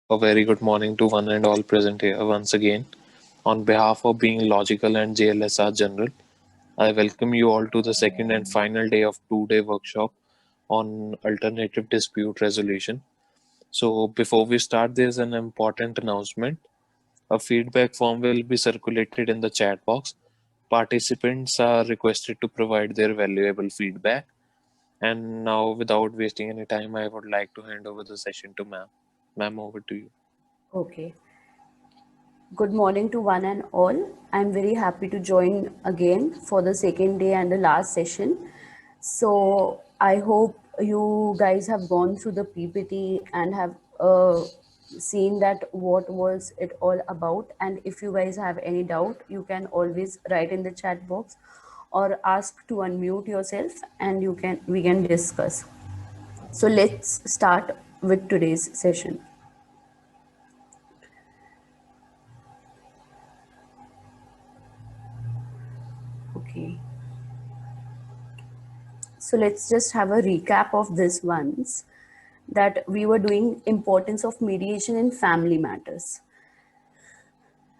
A very good morning to one and all present here once again. On behalf of Being Logical and JLSR General, I welcome you all to the second and final day of two-day workshop on alternative dispute resolution. So before we start, there's an important announcement. A feedback form will be circulated in the chat box. Participants are requested to provide their valuable feedback. And now, without wasting any time, I would like to hand over the session to ma'am. Ma'am, over to you. Okay. Good morning to one and all. I'm very happy to join again for the second day and the last session. So I hope you guys have gone through the PPT and have seen that what was it all about. And if you guys have any doubt, you can always write in the chat box or ask to unmute yourself and we can discuss. So let's start with today's session. Okay. So let's just have a recap of this once that we were doing importance of mediation in family matters.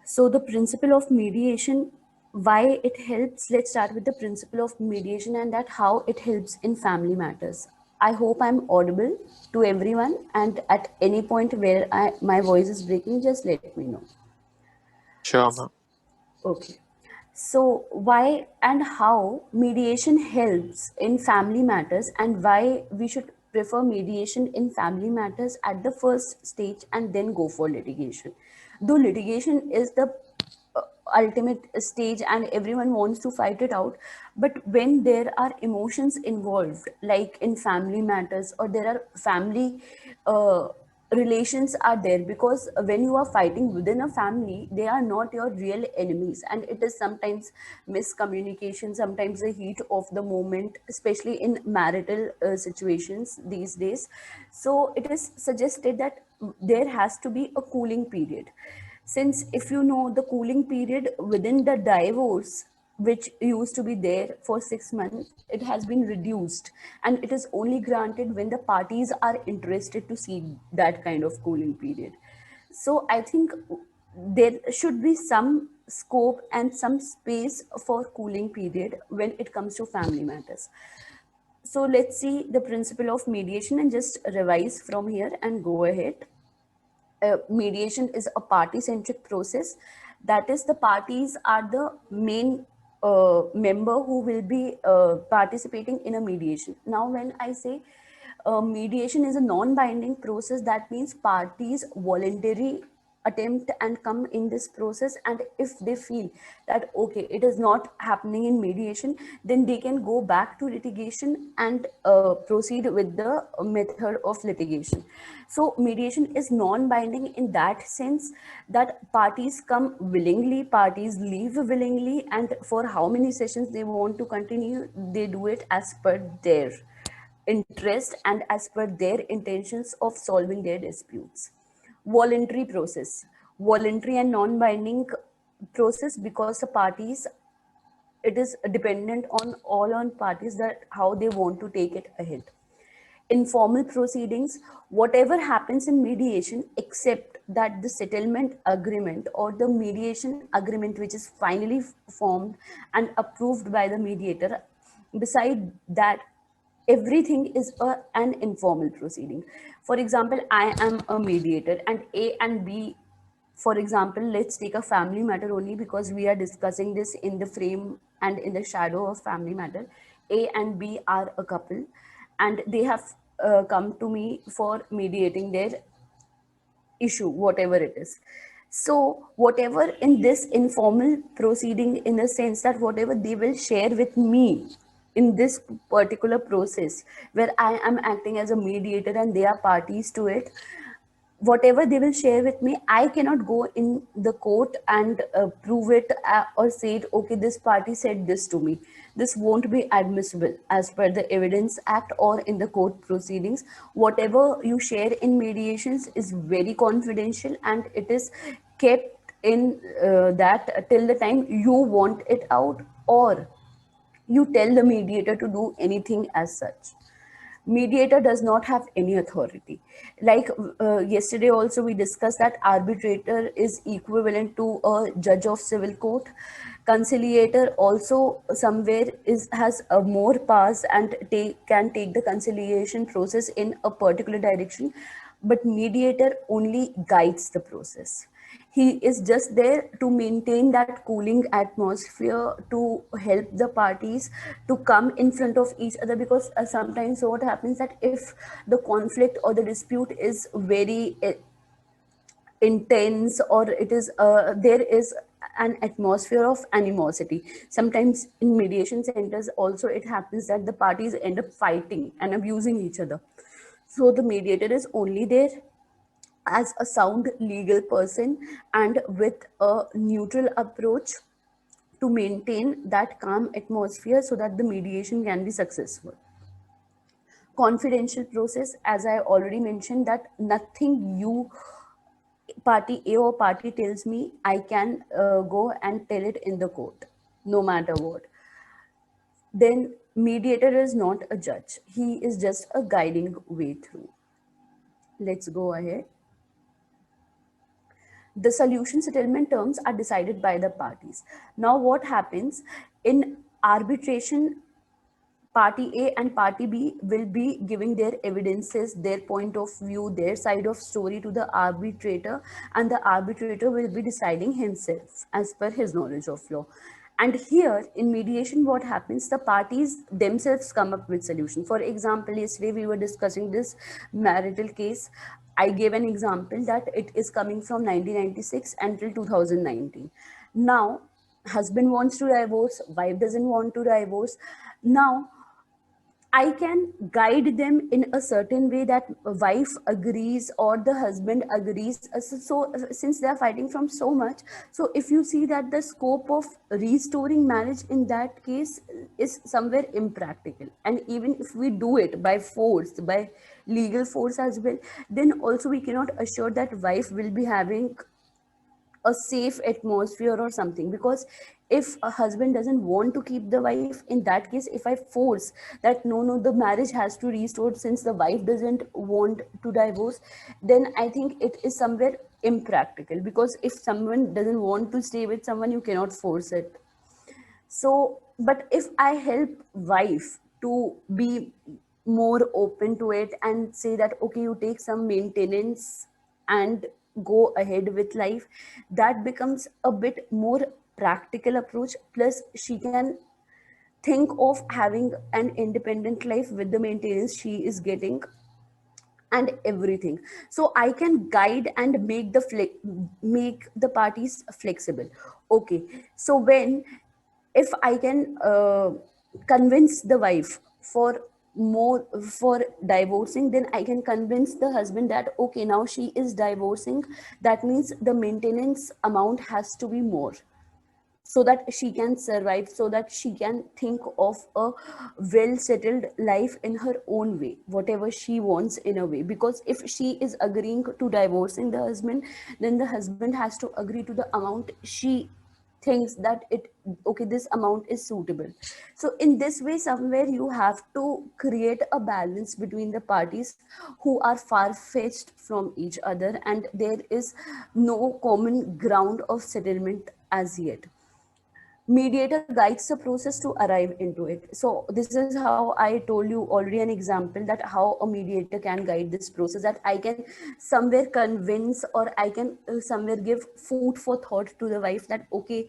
So the principle of mediation, why it helps, let's start with the principle of mediation and that how it helps in family matters. I hope I'm audible to everyone, and at any point where my voice is breaking, just let me know. Sure, ma'am. Okay. So, why and how mediation helps in family matters, and why we should prefer mediation in family matters at the first stage and then go for litigation. Though litigation is the uh, ultimate stage and everyone wants to fight it out, but when there are emotions involved, like in family matters, or there are family relations are there, because when you are fighting within a family, they are not your real enemies, and it is sometimes miscommunication, sometimes the heat of the moment, especially in marital situations these days. So it is suggested that there has to be a cooling period, since if you know the cooling period within the divorce, which used to be there for 6 months, it has been reduced, and it is only granted when the parties are interested to see that kind of cooling period. So I think there should be some scope and some space for cooling period when it comes to family matters. So let's see the principle of mediation and just revise from here and go ahead. Mediation is a party centric process, that is the parties are the main member who will be participating in a mediation. Now when I say mediation is a non binding process, that means parties voluntarily attempt and come in this process, and if they feel that okay, it is not happening in mediation, then they can go back to litigation and proceed with the method of litigation. So mediation is non binding in that sense that parties come willingly, parties leave willingly, and for how many sessions they want to continue, they do it as per their interest and as per their intentions of solving their disputes. Voluntary process, voluntary and non-binding process, because the parties, it is dependent on all on parties that how they want to take it ahead. Informal proceedings, whatever happens in mediation, except that the settlement agreement or the mediation agreement which is finally formed and approved by the mediator, beside that everything is an informal proceeding. For example, I am a mediator and A and B, for example, let's take a family matter only because we are discussing this in the frame and in the shadow of family matter. A and B are a couple, and they have come to me for mediating their issue, whatever it is. So, whatever in this informal proceeding, in the sense that whatever they will share with me in this particular process, where I am acting as a mediator and they are parties to it, whatever they will share with me, I cannot go in the court and prove it or say it, okay, this party said this to me. This won't be admissible as per the evidence act or in the court proceedings. Whatever you share in mediations is very confidential, and it is kept in that till the time you want it out, or you tell the mediator to do anything as such. Mediator does not have any authority. Like yesterday also we discussed that arbitrator is equivalent to a judge of civil court. Conciliator also somewhere is has a more powers and can take the conciliation process in a particular direction, but mediator only guides the process. He is just there to maintain that cooling atmosphere, to help the parties to come in front of each other, because sometimes what happens that if the conflict or the dispute is very intense, or it is there is an atmosphere of animosity. Sometimes in mediation centers also it happens that the parties end up fighting and abusing each other. So the mediator is only there as a sound legal person and with a neutral approach to maintain that calm atmosphere so that the mediation can be successful. Confidential process, as I already mentioned, that nothing you party A or party tells me, I can go and tell it in the court, no matter what. Then mediator is not a judge. He is just a guiding way through. Let's go ahead. The solution settlement terms are decided by the parties. Now, what happens in arbitration? Party A and party B will be giving their evidences, their point of view, their side of story to the arbitrator, and the arbitrator will be deciding himself as per his knowledge of law. And here in mediation, what happens? The parties themselves come up with solution. For example, yesterday we were discussing this marital case. I gave an example that it is coming from 1996 until 2019. Now, husband wants to divorce, wife doesn't want to divorce. Now, I can guide them in a certain way that wife agrees or the husband agrees. Since they are fighting from so much, so if you see that the scope of restoring marriage in that case is somewhere impractical, and even if we do it by force, by legal force as well, then also we cannot assure that wife will be having a safe atmosphere or something. Because if a husband doesn't want to keep the wife, in that case if I force that no, the marriage has to restore since the wife doesn't want to divorce, then I think it is somewhere impractical, because if someone doesn't want to stay with someone, you cannot force it. So but if I help wife to be more open to it and say that okay, you take some maintenance and go ahead with life, that becomes a bit more practical approach. Plus she can think of having an independent life with the maintenance she is getting and everything. So I can guide and make the parties flexible. Okay, so when if I can convince the wife for more for divorcing, then I can convince the husband that okay, now she is divorcing, that means the maintenance amount has to be more, so that she can survive, so that she can think of a well settled life in her own way, whatever she wants in a way. Because if she is agreeing to divorcing the husband, then the husband has to agree to the amount she thinks that it okay, this amount is suitable. So in this way, somewhere you have to create a balance between the parties who are far fetched from each other, and there is no common ground of settlement as yet. Mediator guides the process to arrive into it. So this is how I told you already an example that how a mediator can guide this process, that I can somewhere convince, or I can somewhere give food for thought to the wife that okay,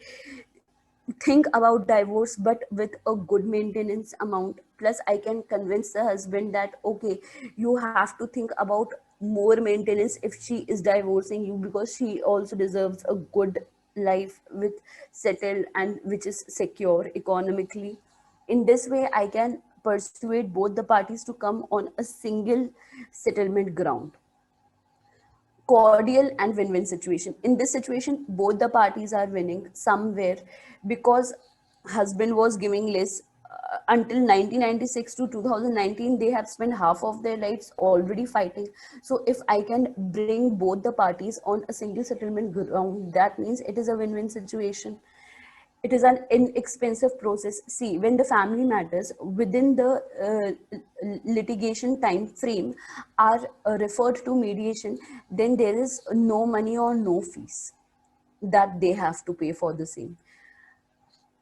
think about divorce but with a good maintenance amount. Plus I can convince the husband that okay, you have to think about more maintenance if she is divorcing you, because she also deserves a good life with settled and which is secure economically. In this way I can persuade both the parties to come on a single settlement ground. Cordial and win-win situation. In this situation, both the parties are winning somewhere, because husband was giving less until 1996 to 2019. They have spent half of their lives already fighting. So if I can bring both the parties on a single settlement ground, that means it is a win-win situation. It is an inexpensive process. See, when the family matters within the litigation time frame are referred to mediation, then there is no money or no fees that they have to pay for the same.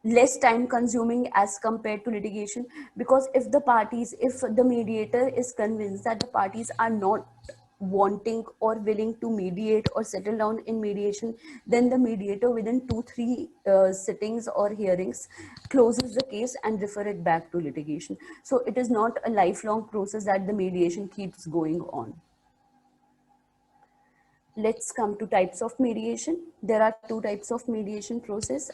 Less time consuming as compared to litigation, because if the mediator is convinced that the parties are not wanting or willing to mediate or settle down in mediation, then the mediator within 2 3 sittings or hearings closes the case and refer it back to litigation. So it is not a lifelong process that the mediation keeps going on. Let's come to types of mediation. There are two types of mediation process.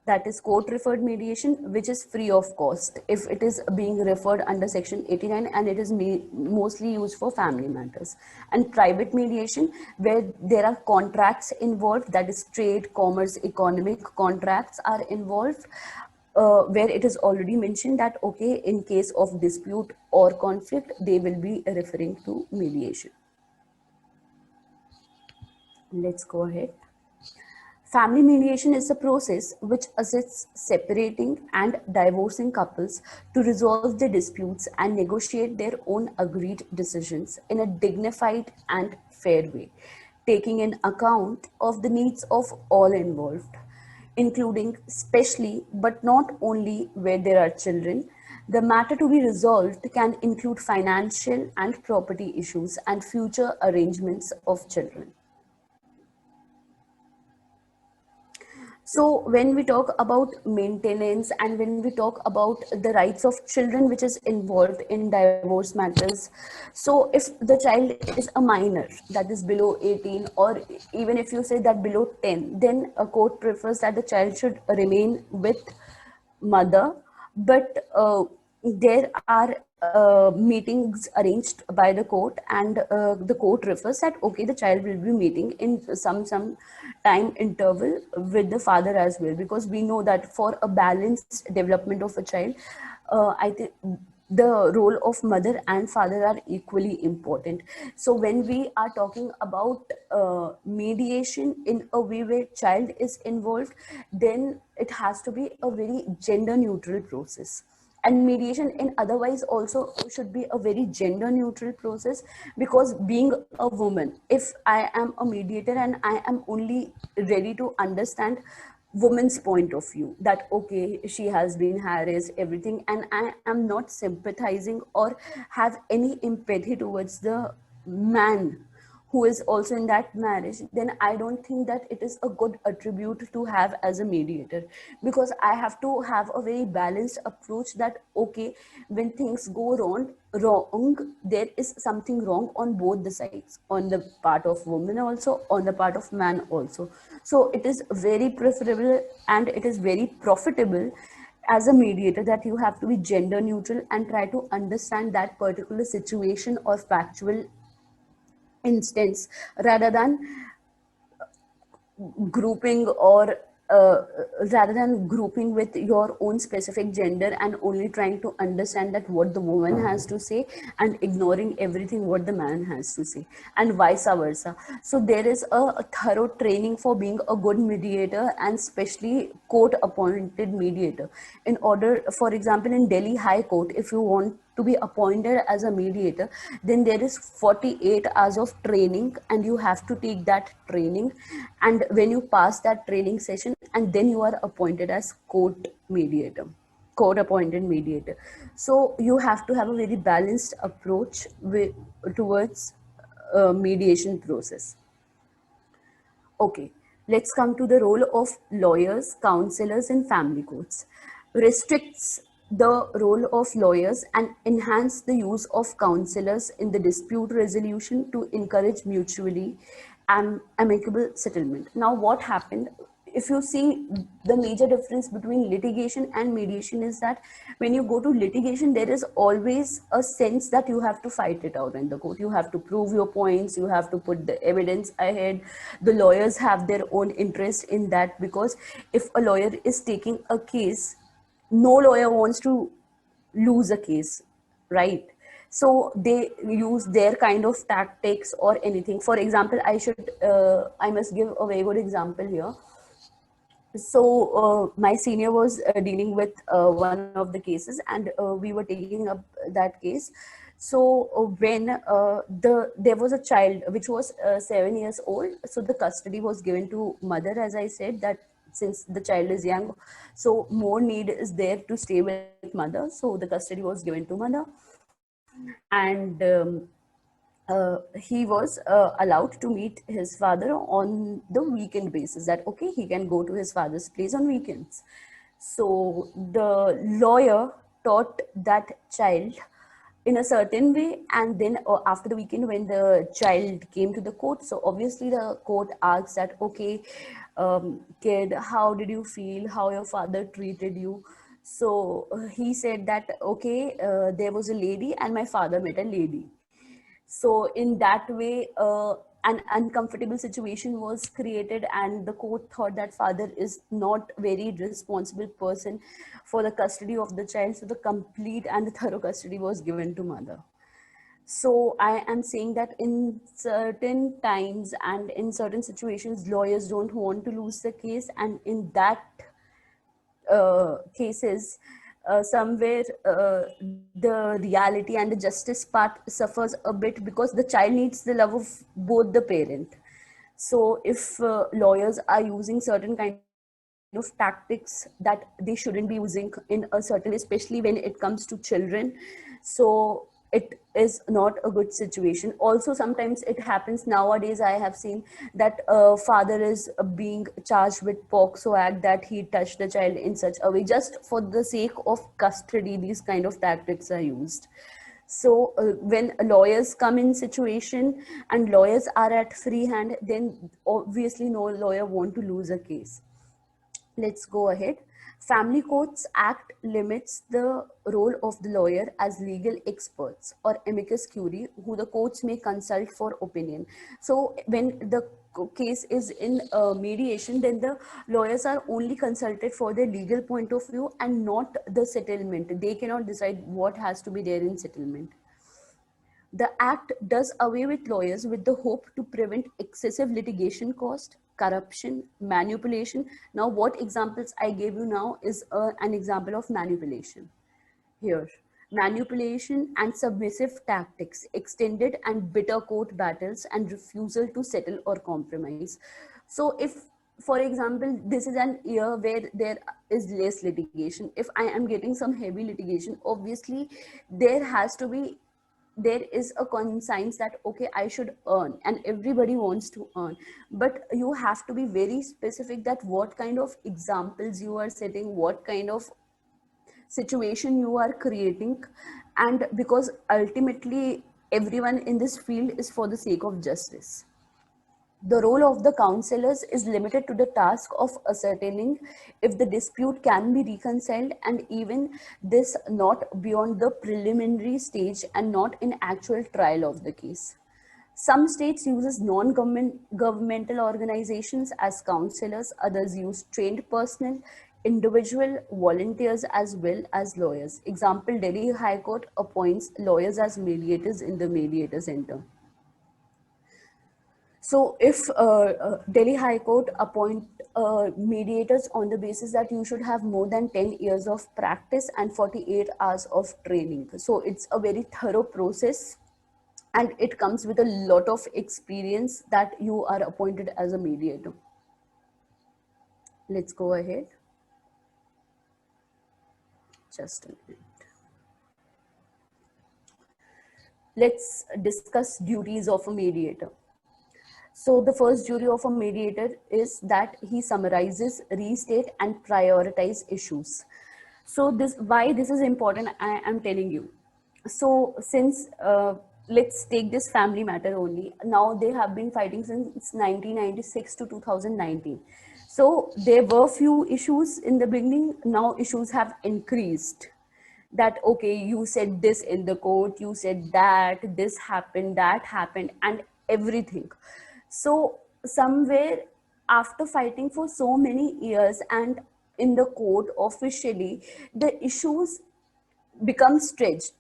That is court referred mediation, which is free of cost if it is being referred under section 89, and it is mostly used for family matters. And private mediation, where there are contracts involved, that is trade, commerce, economic contracts are involved, where it is already mentioned that okay, in case of dispute or conflict, they will be referring to mediation. Let's go ahead. Family mediation is a process which assists separating and divorcing couples to resolve their disputes and negotiate their own agreed decisions in a dignified and fair way, taking in account of the needs of all involved, including especially but not only where there are children. The matter to be resolved can include financial and property issues and future arrangements of children. So when we talk about maintenance and when we talk about the rights of children which is involved in divorce matters, so if the child is a minor, that is below 18, or even if you say that below 10, then a court prefers that the child should remain with mother. But there are meetings arranged by the court, and the court refers that okay, the child will be meeting in some time interval with the father as well, because we know that for a balanced development of a child, I think the role of mother and father are equally important. So when we are talking about mediation in a way where child is involved, then it has to be a very gender neutral process. And mediation in otherwise also should be a very gender neutral process, because being a woman, if I am a mediator and I am only ready to understand woman's point of view, that okay, she has been harassed, everything, and I am not sympathizing or have any empathy towards the man who is also in that marriage, then I don't think that it is a good attribute to have as a mediator. Because I have to have a very balanced approach, that okay, when things go wrong, there is something wrong on both the sides, on the part of woman also, on the part of man also. So it is very preferable and it is very profitable as a mediator that you have to be gender neutral and try to understand that particular situation or factual instance, rather than grouping or rather than grouping with your own specific gender and only trying to understand that what the woman has to say and ignoring everything what the man has to say, and vice versa. So there is a thorough training for being a good mediator, and especially court appointed mediator. In order, for example, in Delhi High Court, if you want to be appointed as a mediator, then there is 48 hours of training, and you have to take that training. And when you pass that training session, and then you are appointed as court appointed mediator. So you have to have a very balanced approach towards mediation process. Okay, let's come to the role of lawyers, counselors in family courts. Restricts the role of lawyers and enhance the use of counselors in the dispute resolution to encourage mutually amicable settlement. Now, what happened? If you see, the major difference between litigation and mediation is that when you go to litigation, there is always a sense that you have to fight it out in the court. You have to prove your points, you have to put the evidence ahead. The lawyers have their own interest in that, because if a lawyer is taking a case, no lawyer wants to lose a case, right? So they use their kind of tactics or anything. For example, I must give a very good example here. So my senior was dealing with one of the cases, and we were taking up that case. So when there was a child which was 7 years old, so the custody was given to mother, as I said, that since the child is young, so more need is there to stay with mother, so the custody was given to mother. And he was allowed to meet his father on the weekend basis, that okay, he can go to his father's place on weekends. So the lawyer taught that child in a certain way, and then after the weekend when the child came to the court, so obviously the court asked that okay, kid, how did you feel, how your father treated you? So he said that okay, there was a lady and my father met a lady. So in that way, an uncomfortable situation was created, and the court thought that father is not very responsible person for the custody of the child, so the complete and the thorough custody was given to mother. So I am saying that in certain times and in certain situations, lawyers don't want to lose the case, and in that cases, somewhere the reality and the justice part suffers a bit, because the child needs the love of both the parent. So if lawyers are using certain kind of tactics that they shouldn't be using in a certain, especially when it comes to children, so it is not a good situation. Also sometimes it happens nowadays, I have seen that father is being charged with POCSO act, that he touched the child in such a way just for the sake of custody. These kind of tactics are used. So when lawyers come in situation and lawyers are at free hand, then obviously no lawyer want to lose a case. Let's go ahead. Family Courts Act limits the role of the lawyer as legal experts or amicus curiae, who the courts may consult for opinion. So when the case is in mediation, then the lawyers are only consulted for their legal point of view and not the settlement. They cannot decide what has to be there in settlement. The Act does away with lawyers with the hope to prevent excessive litigation cost, corruption, manipulation. Now, what examples I gave you now is an example of manipulation. Here, manipulation and submissive tactics, extended and bitter court battles, and refusal to settle or compromise. So, if, for example, this is an year where there is less litigation, if I am getting some heavy litigation, obviously there has to be, there is a conscience that okay, I should earn, and everybody wants to earn, but you have to be very specific that what kind of examples you are setting, what kind of situation you are creating. And because ultimately everyone in this field is for the sake of justice, the role of the counselors is limited to the task of ascertaining if the dispute can be reconciled, and even this not beyond the preliminary stage and not in actual trial of the case. Some states uses non-governmental organizations as counselors, others use trained personnel, individual volunteers as well as lawyers. Example, Delhi High Court appoints lawyers as mediators in the mediator center. So if Delhi High Court appoint mediators on the basis that you should have more than 10 years of practice and 48 hours of training. So it's a very thorough process, and it comes with a lot of experience that you are appointed as a mediator. Let's go ahead. Just a minute. Let's discuss duties of a mediator. So the first duty of a mediator is that he summarizes, restate, and prioritize issues. So this, why this is important, I am telling you. So since let's take this family matter only. Now they have been fighting since 1996 to 2019. So there were few issues in the beginning. Now issues have increased, that okay, you said this in the court, you said that this happened, that happened, and everything. So somewhere, after fighting for so many years and in the court officially, the issues become stretched.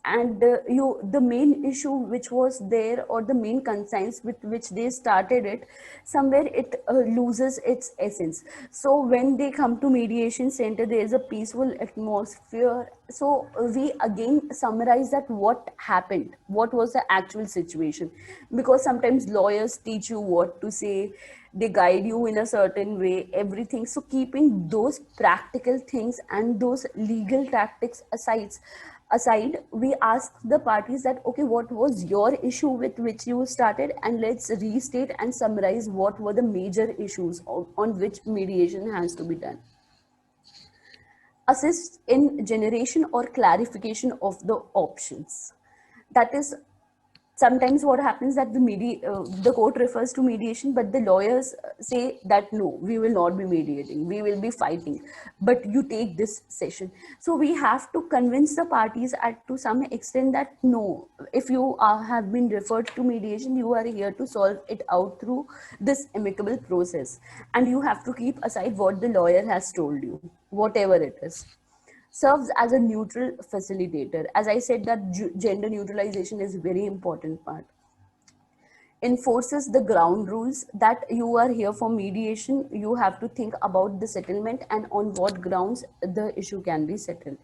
and the main issue which was there, or the main concerns with which they started it, somewhere it loses its essence. So when they come to mediation center, there is a peaceful atmosphere. So we again summarize that what happened, what was the actual situation, because sometimes lawyers teach you what to say, they guide you in a certain way, everything. So keeping those practical things and those legal tactics aside, we ask the parties that okay, what was your issue with which you started, and let's restate and summarize what were the major issues on which mediation has to be done. Assist in generation or clarification of the options. That is, sometimes what happens that the court refers to mediation, but the lawyers say that no, we will not be mediating, we will be fighting, but you take this session. So we have to convince the parties at to some extent that no, if you have been referred to mediation, you are here to solve it out through this amicable process, and you have to keep aside what the lawyer has told you, whatever it is. Serves as a neutral facilitator. As I said, that gender neutralization is a very important part. Enforces the ground rules that you are here for mediation, you have to think about the settlement and on what grounds the issue can be settled.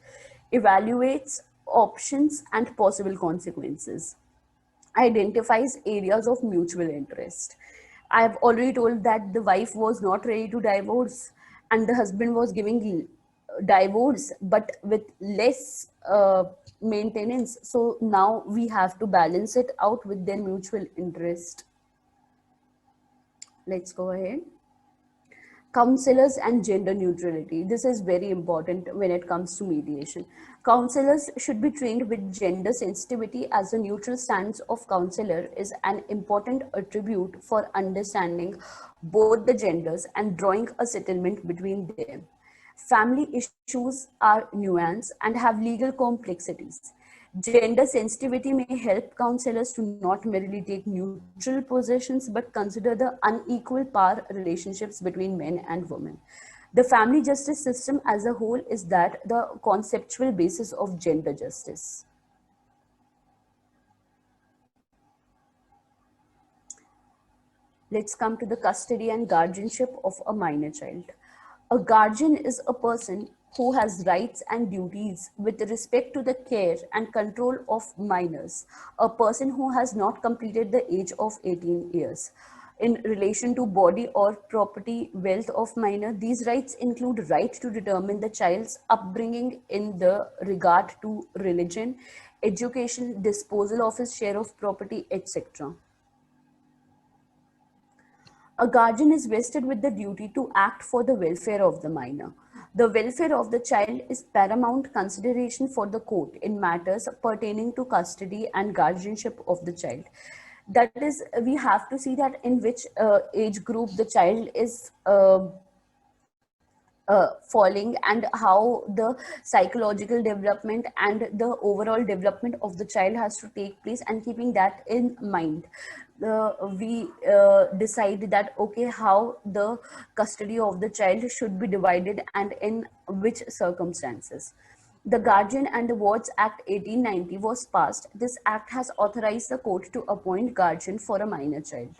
Evaluates options and possible consequences. Identifies areas of mutual interest. I have already told that the wife was not ready to divorce and the husband was giving divorce but with less maintenance. So now we have to balance it out with their mutual interest. Let's go ahead. Counselors and gender neutrality. This is very important when it comes to mediation. Counselors should be trained with gender sensitivity, as the neutral stance of counselor is an important attribute for understanding both the genders and drawing a settlement between them. Family issues are nuanced and have legal complexities. Gender sensitivity may help counselors to not merely take neutral positions but consider the unequal power relationships between men and women. The family justice system as a whole is that the conceptual basis of gender justice. Let's come to the custody and guardianship of a minor child. A guardian is a person who has rights and duties with respect to the care and control of minors, a person who has not completed the age of 18 years. In relation to body or property wealth of minor, these rights include right to determine the child's upbringing in the regard to religion, education, disposal of his share of property, etc. A guardian is vested with the duty to act for the welfare of the minor. The welfare of the child is paramount consideration for the court in matters pertaining to custody and guardianship of the child. That is, we have to see that in which age group the child is falling, and how the psychological development and the overall development of the child has to take place, and keeping that in mind, we decide that okay, how the custody of the child should be divided and in which circumstances. The Guardian and the Wards Act 1890 was passed. This act has authorized the court to appoint guardian for a minor child.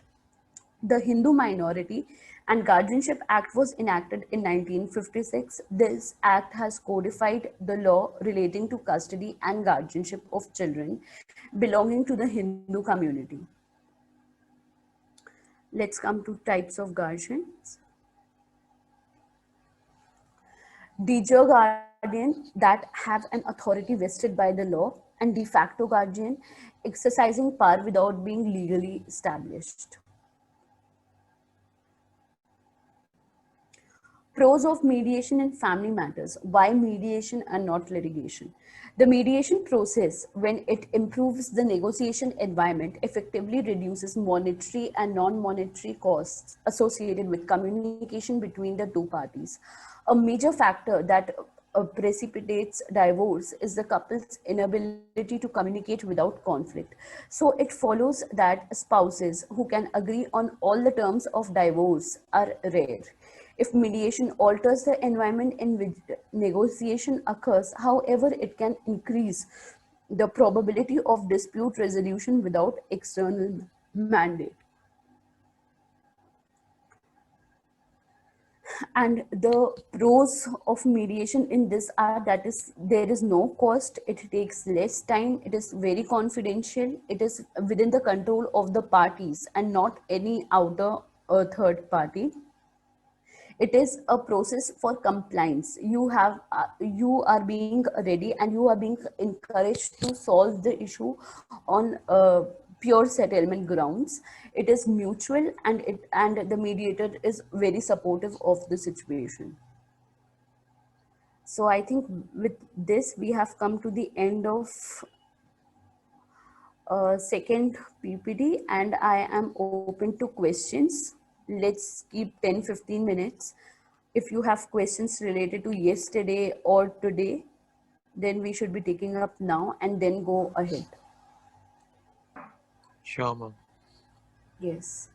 The Hindu Minority and Guardianship Act was enacted in 1956. This act has codified the law relating to custody and guardianship of children belonging to the Hindu community. Let's come to types of guardians. De jure guardian, that have an authority vested by the law, and de facto guardian, exercising power without being legally established. Pros of mediation in family matters. Why mediation and not litigation? The mediation process, when it improves the negotiation environment, effectively reduces monetary and non-monetary costs associated with communication between the two parties. A major factor that precipitates divorce is the couple's inability to communicate without conflict. So it follows that spouses who can agree on all the terms of divorce are rare. If mediation alters the environment in which negotiation occurs, however, it can increase the probability of dispute resolution without external mandate. And the pros of mediation in this are that is there is no cost, it takes less time, it is very confidential, it is within the control of the parties and not any outer third party. It is a process for compliance. You are being ready and you are being encouraged to solve the issue on pure settlement grounds. It is mutual, and the mediator is very supportive of the situation. So I think with this we have come to the end of second PPT, and I am open to questions. Let's keep 10-15 minutes. If you have questions related to yesterday or today, then we should be taking up now and then go ahead. Sure, ma'am. Yes.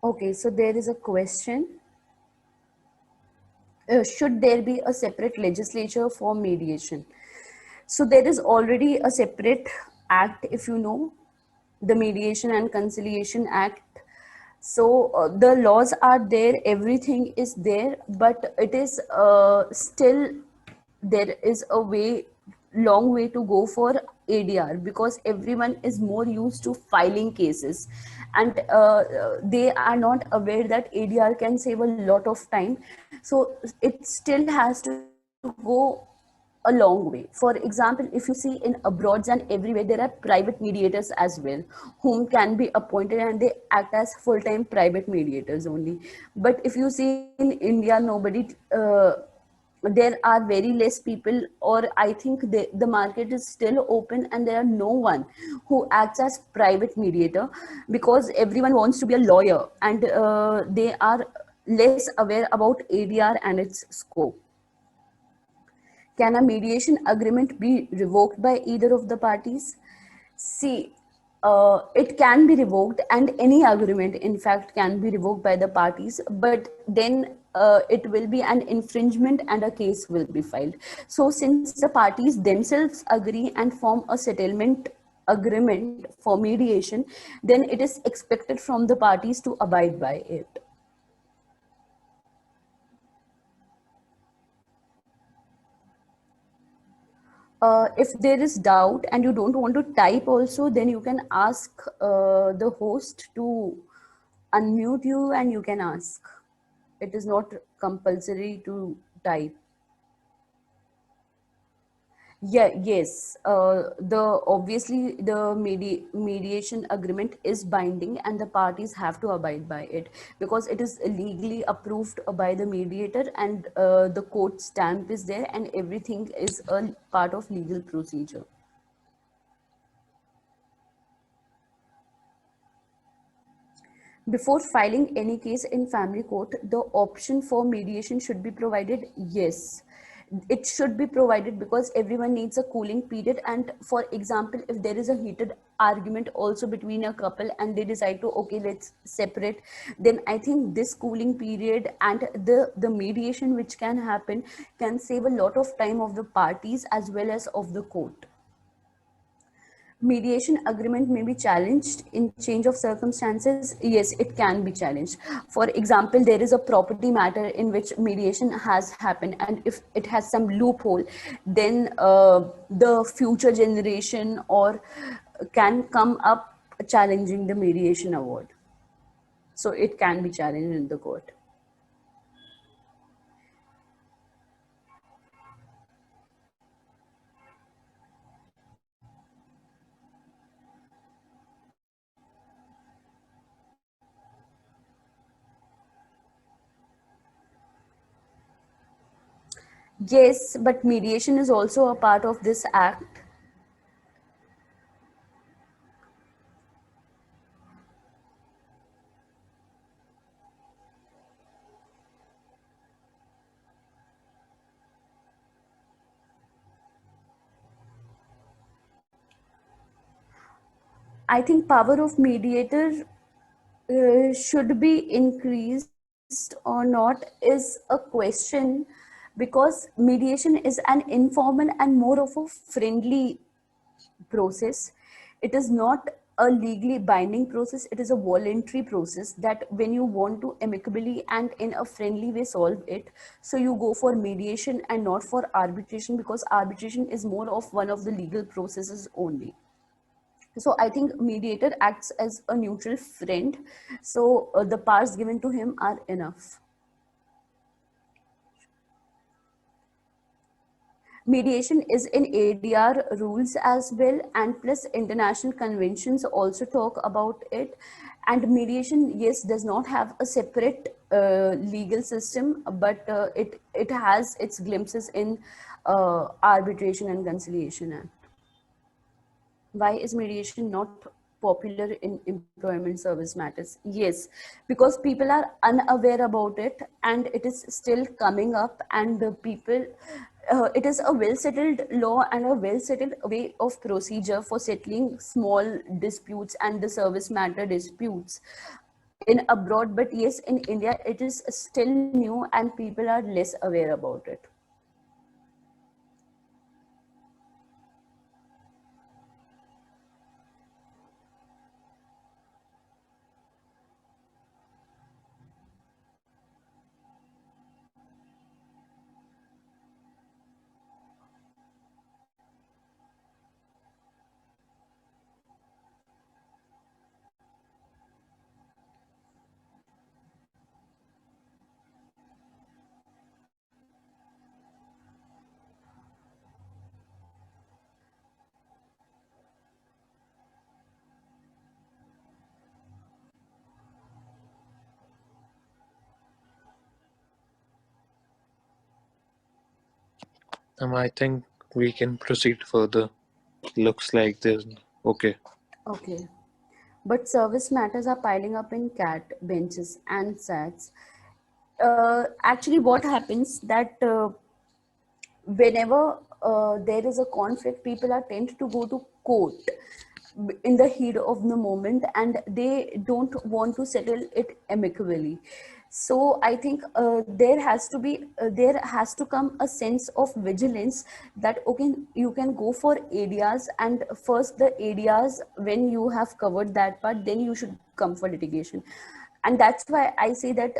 Okay, so there is a question. Should there be a separate legislature for mediation? So there is already a separate act, if you know, the Mediation and Conciliation Act. So the laws are there, everything is there, but it is still there is a long way to go for ADR, because everyone is more used to filing cases, and they are not aware that ADR can save a lot of time. So it still has to go a long way. For example, if you see in abroads and everywhere, there are private mediators as well, whom can be appointed, and they act as full-time private mediators only. But if you see in India, nobody there are very less people, or I think the market is still open and there are no one who acts as private mediator, because everyone wants to be a lawyer, and they are less aware about ADR and its scope. Can a mediation agreement be revoked by either of the parties? See, it can be revoked, and any agreement, in fact, can be revoked by the parties, but then it will be an infringement and a case will be filed. So, since the parties themselves agree and form a settlement agreement for mediation, then it is expected from the parties to abide by it. If there is doubt and you don't want to type also, then you can ask the host to unmute you and you can ask. It is not compulsory to type. Yeah, yes. The obviously the mediation agreement is binding, and the parties have to abide by it, because it is legally approved by the mediator, and the court stamp is there, and everything is a part of legal procedure. Before filing any case in family court, the option for mediation should be provided. Yes, it should be provided, because everyone needs a cooling period. And for example, if there is a heated argument also between a couple and they decide to, okay, let's separate, then I think this cooling period and the mediation which can happen can save a lot of time of the parties as well as of the court. Mediation agreement may be challenged in change of circumstances. Yes, it can be challenged. For example, there is a property matter in which mediation has happened, and if it has some loophole, then the future generation or can come up challenging the mediation award. So it can be challenged in the court. Yes, but mediation is also a part of this act. I think power of mediator should be increased or not is a question, because mediation is an informal and more of a friendly process. It is not a legally binding process, it is a voluntary process that when you want to amicably and in a friendly way solve it, so you go for mediation and not for arbitration, because arbitration is more of one of the legal processes only. So I think mediator acts as a neutral friend, so the powers given to him are enough. Mediation is in ADR rules as well, and plus international conventions also talk about it. And mediation, yes, does not have a separate legal system, but it has its glimpses in Arbitration and Conciliation Act. Why is mediation not popular in employment service matters? Yes, because people are unaware about it, and it is still coming up, and the people, it is a well settled law and a well settled way of procedure for settling small disputes and the service matter disputes in abroad. But yes, in India it is still new and people are less aware about it. I think we can proceed further. Looks like there's okay. Okay. But service matters are piling up in cat benches and sats. Actually, what happens that whenever there is a conflict, people are tend to go to court in the heat of the moment, and they don't want to settle it amicably. So I think there has to come a sense of vigilance, that okay, you can go for ADRs, and first the ADRs, when you have covered that part, then you should come for litigation. And that's why I say that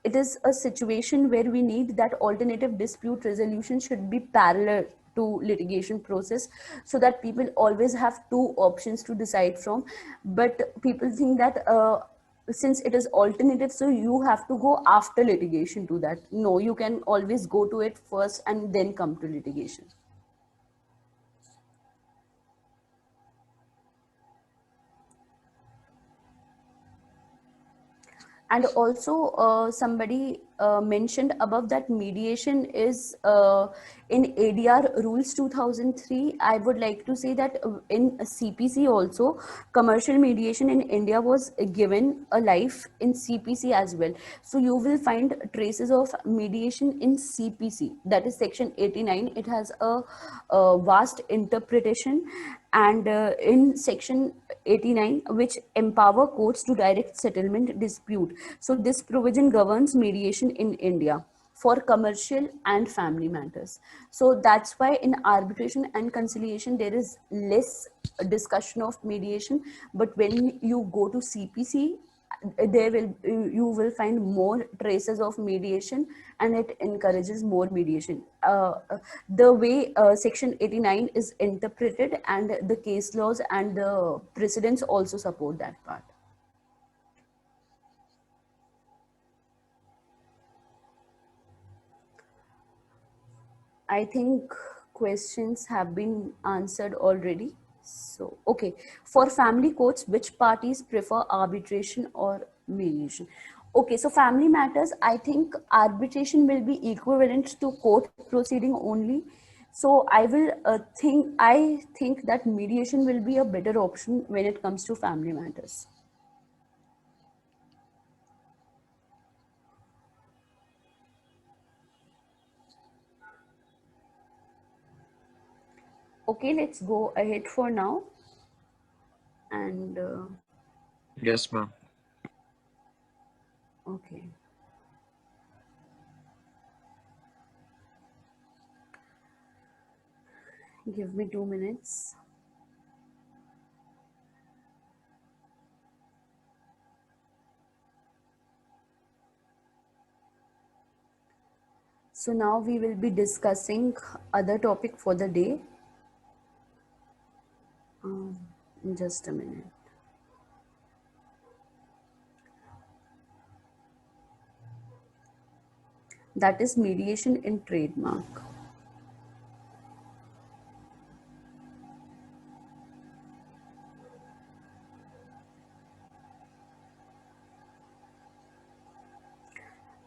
it is a situation where we need that alternative dispute resolution should be parallel to litigation process, so that people always have two options to decide from. But people think that since it is alternative, so you have to go after litigation to that. No, you can always go to it first and then come to litigation. And also somebody mentioned above that mediation is in ADR rules 2003. I would like to say that in CPC also, commercial mediation in India was given a life in CPC as well. So you will find traces of mediation in CPC, that is section 89. It has a vast interpretation. And in section 89, which empower courts to direct settlement dispute. So this provision governs mediation in India for commercial and family matters. So that's why in arbitration and conciliation there is less discussion of mediation. But when you go to CPC, there will you will find more traces of mediation, and it encourages more mediation. The way section 89 is interpreted, and the case laws and the precedents also support that part. I think questions have been answered already. So, okay. For family courts, which parties prefer arbitration or mediation? Okay, so family matters, I think arbitration will be equivalent to court proceeding only. So I think that mediation will be a better option when it comes to family matters. Okay, let's go ahead for now. Yes, ma'am. okay, give me 2 minutes. So now we will be discussing other topic for the day. Um, just a minute. That is mediation in trademark.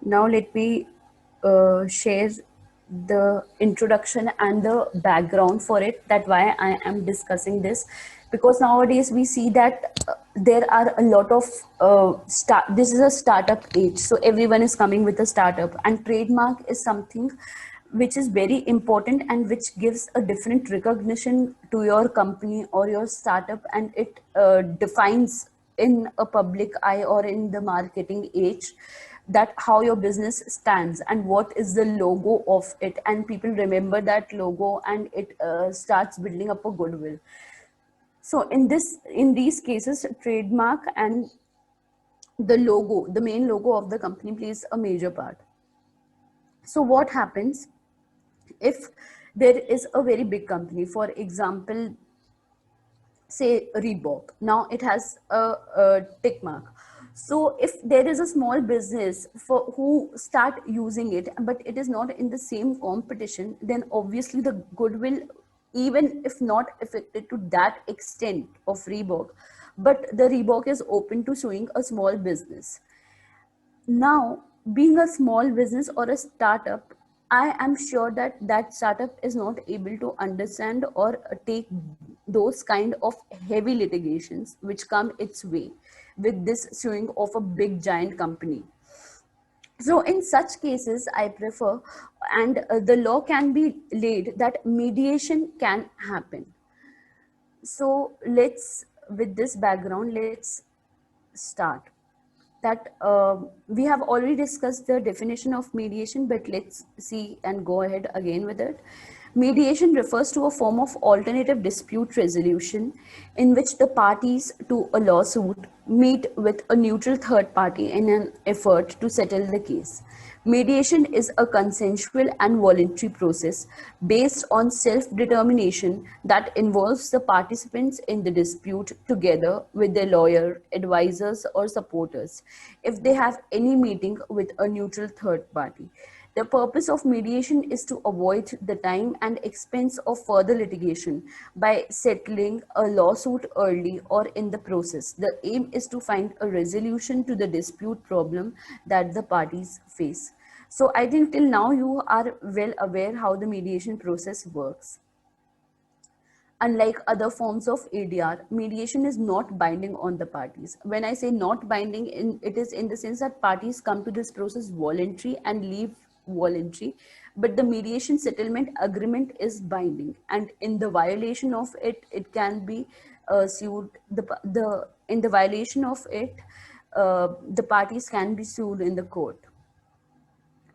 Now let me share the introduction and the background for it, that why I am discussing this, because nowadays we see that there are a lot of this is a startup age, so everyone is coming with a startup, and trademark is something which is very important and which gives a different recognition to your company or your startup, and it defines in a public eye or in the marketing age that how your business stands and what is the logo of it, and people remember that logo, and it starts building up a goodwill. So in these cases, trademark and the logo, the main logo of the company, plays a major part. So what happens if there is a very big company, for example, say Reebok. Now it has a tick mark. So if there is a small business for who start using it, but it is not in the same competition, then obviously the goodwill, even if not affected to that extent of Reebok, but the Reebok is open to suing a small business. Now, being a small business or a startup, I am sure that that startup is not able to understand or take those kind of heavy litigations which come its way with this suing of a big giant company. So in such cases, I prefer, and the law can be laid that mediation can happen. So let's, with this background, let's start. That we have already discussed the definition of mediation, but let's see and go ahead again with it. Mediation refers to a form of alternative dispute resolution in which the parties to a lawsuit meet with a neutral third party in an effort to settle the case. Mediation is a consensual and voluntary process based on self-determination that involves the participants in the dispute together with their lawyer, advisors, or supporters if they have any meeting with a neutral third party. The purpose of mediation is to avoid the time and expense of further litigation by settling a lawsuit early or in the process. The aim is to find a resolution to the dispute problem that the parties face. So I think till now you are well aware how the mediation process works. Unlike other forms of ADR, mediation is not binding on the parties. When I say not binding, it is in the sense that parties come to this process voluntary and leave voluntary, but the mediation settlement agreement is binding, and in the violation of it, it can be sued. The in the violation of it, the parties can be sued in the court.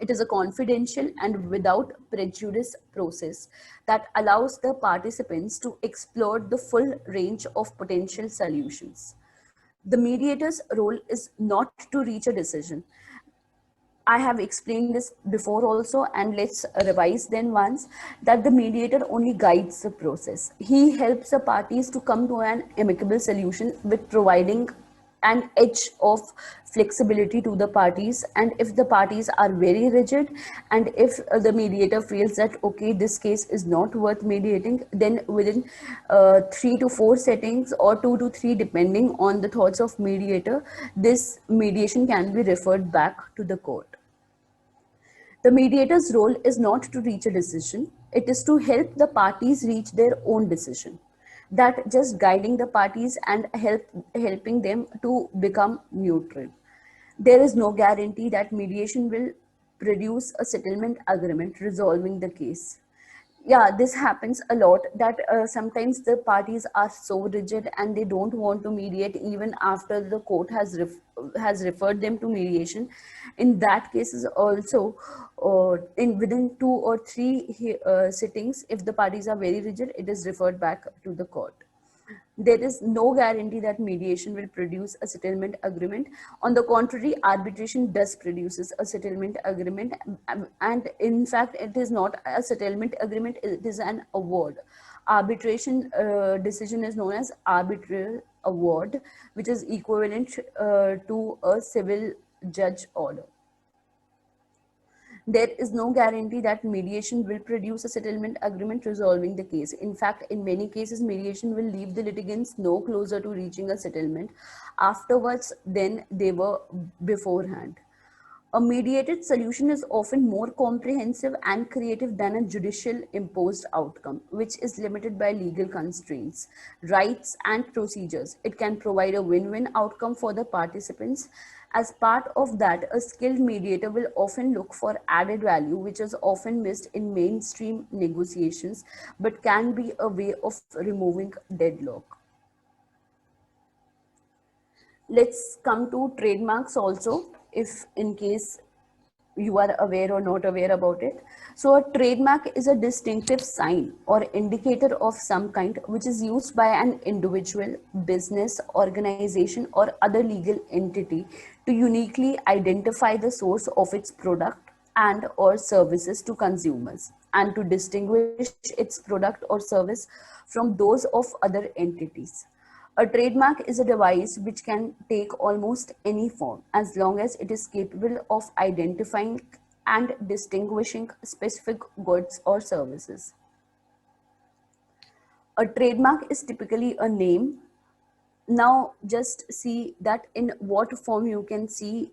It is a confidential and without prejudice process that allows the participants to explore the full range of potential solutions. The mediator's role is not to reach a decision. I have explained this before also, and let's revise then once, that the mediator only guides the process. He helps the parties to come to an amicable solution with providing an edge of flexibility to the parties. And if the parties are very rigid, and if the mediator feels that okay, this case is not worth mediating, then within 3 to 4 settings or 2 to 3 depending on the thoughts of mediator, this mediation can be referred back to the court. The mediator's role is not to reach a decision, it is to help the parties reach their own decision. That just guiding the parties and helping them to become neutral. There is no guarantee that mediation will produce a settlement agreement resolving the case. yeah, this happens a lot, that sometimes the parties are so rigid and they don't want to mediate even after the court has referred them to mediation. In that cases also, in within 2 or 3 sittings, if the parties are very rigid, it is referred back to the court. There is no guarantee that mediation will produce a settlement agreement. On the contrary, arbitration does produces a settlement agreement, and in fact, it is not a settlement agreement; it is an award. Arbitration decision is known as arbitral award, which is equivalent to a civil judge order. There is no guarantee that mediation will produce a settlement agreement resolving the case. In fact, in many cases, mediation will leave the litigants no closer to reaching a settlement afterwards than they were beforehand. A mediated solution is often more comprehensive and creative than a judicial imposed outcome, which is limited by legal constraints, rights, and procedures. It can provide a win win outcome for the participants. As part of that, a skilled mediator will often look for added value, which is often missed in mainstream negotiations, but can be a way of removing deadlock. Let's come to trademarks also, if in case you are aware or not aware about it. So a trademark is a distinctive sign or indicator of some kind which is used by an individual, business, organization, or other legal entity to uniquely identify the source of its product and or services to consumers, and to distinguish its product or service from those of other entities. A trademark is a device which can take almost any form as long as it is capable of identifying and distinguishing specific goods or services. A trademark is typically a name. Now, just see that in what form you can see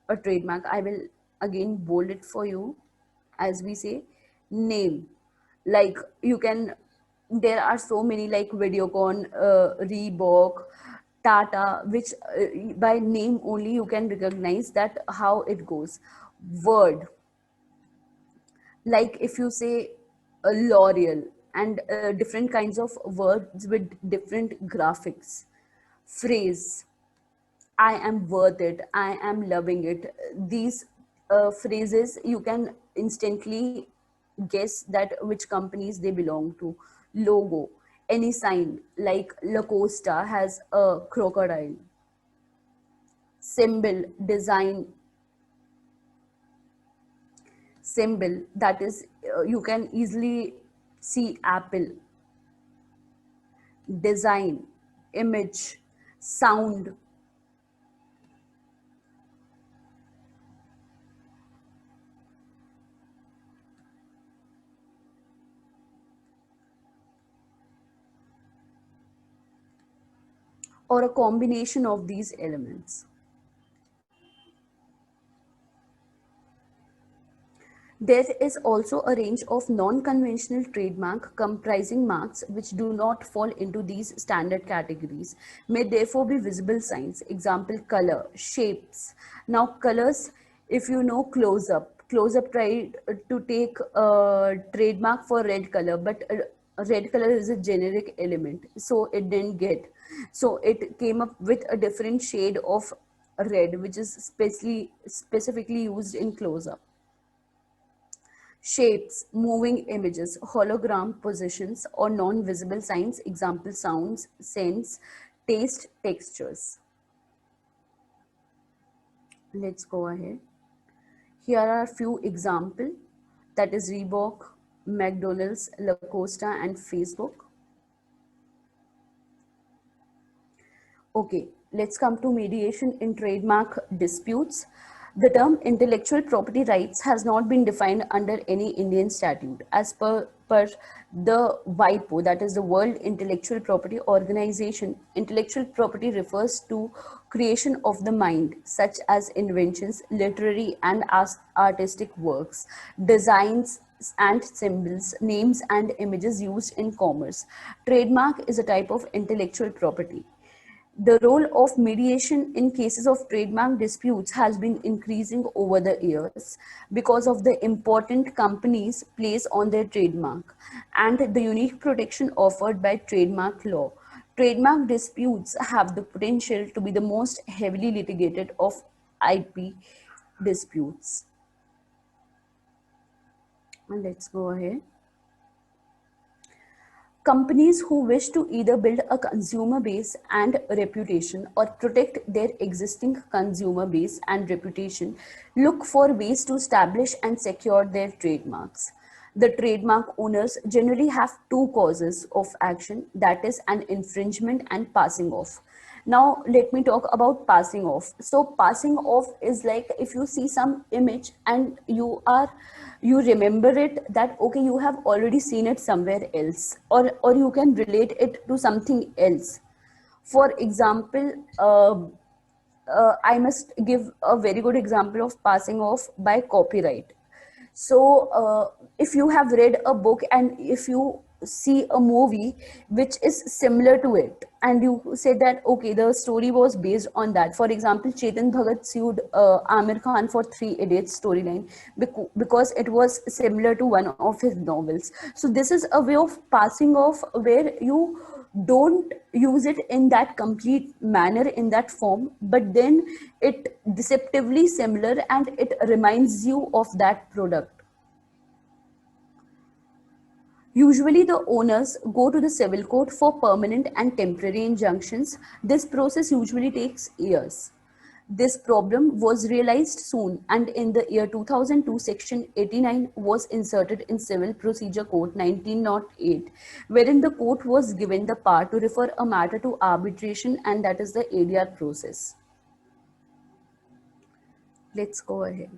a trademark. I will again bold it for you. As we say, name, like you can, there are so many like Videocon, Reebok, Tata, which by name only you can recognize that how it goes. Word, like if you say a L'Oreal, and different kinds of words with different graphics. Phrase, I am worth it, I am loving it. These phrases you can instantly guess that which companies they belong to. Logo, any sign like Lacosta has a crocodile. Symbol, design, symbol, that is, you can easily see Apple. Design, image, sound, or a combination of these elements. There is also a range of non-conventional trademark comprising marks which do not fall into these standard categories, may therefore be visible signs. Example, color, shapes. Now colors, if you know close up tried to take a trademark for red color, but red color is a generic element, so it didn't get. So it came up with a different shade of red, which is specifically used in close up. Shapes, moving images, hologram positions, or non-visible signs, example sounds, scents, taste, textures. Let's go ahead. Here are a few examples, that is Reebok, McDonald's, Lacosta, and Facebook. Okay, let's come to mediation in trademark disputes. The term intellectual property rights has not been defined under any Indian statute. As per the WIPO, that is the World Intellectual Property Organization, intellectual property refers to creation of the mind, such as inventions, literary and artistic works, designs and symbols, names and images used in commerce. Trademark is a type of intellectual property. The role of mediation in cases of trademark disputes has been increasing over the years because of the important companies place on their trademark and the unique protection offered by trademark law. Trademark disputes have the potential to be the most heavily litigated of IP disputes. And let's go ahead. Companies who wish to either build a consumer base and reputation or protect their existing consumer base and reputation look for ways to establish and secure their trademarks. The trademark owners generally have two causes of action, that is, an infringement and passing off. Now, let me talk about passing off. So, passing off is like if you see some image and you remember it, that okay, you have already seen it somewhere else, or you can relate it to something else. For example, I must give a very good example of passing off by copyright. So, if you have read a book and if you see a movie which is similar to it, and you say that okay, the story was based on that. For example, Chetan Bhagat sued Amir Khan for Three Idiots storyline because it was similar to one of his novels. So, this is a way of passing off where you don't use it in that complete manner, in that form, but then it deceptively similar and it reminds you of that product. Usually the owners go to the civil court for permanent and temporary injunctions. This process usually takes years. This problem was realized soon, and in the year 2002, Section 89 was inserted in Civil Procedure Code 1908, wherein the court was given the power to refer a matter to arbitration, and that is the ADR process. Let's go ahead.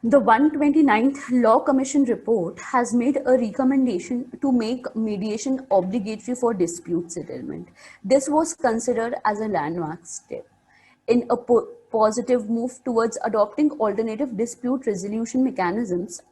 The 129th Law Commission report has made a recommendation to make mediation obligatory for dispute settlement. This was considered as a landmark step in a positive move towards adopting alternative dispute resolution mechanisms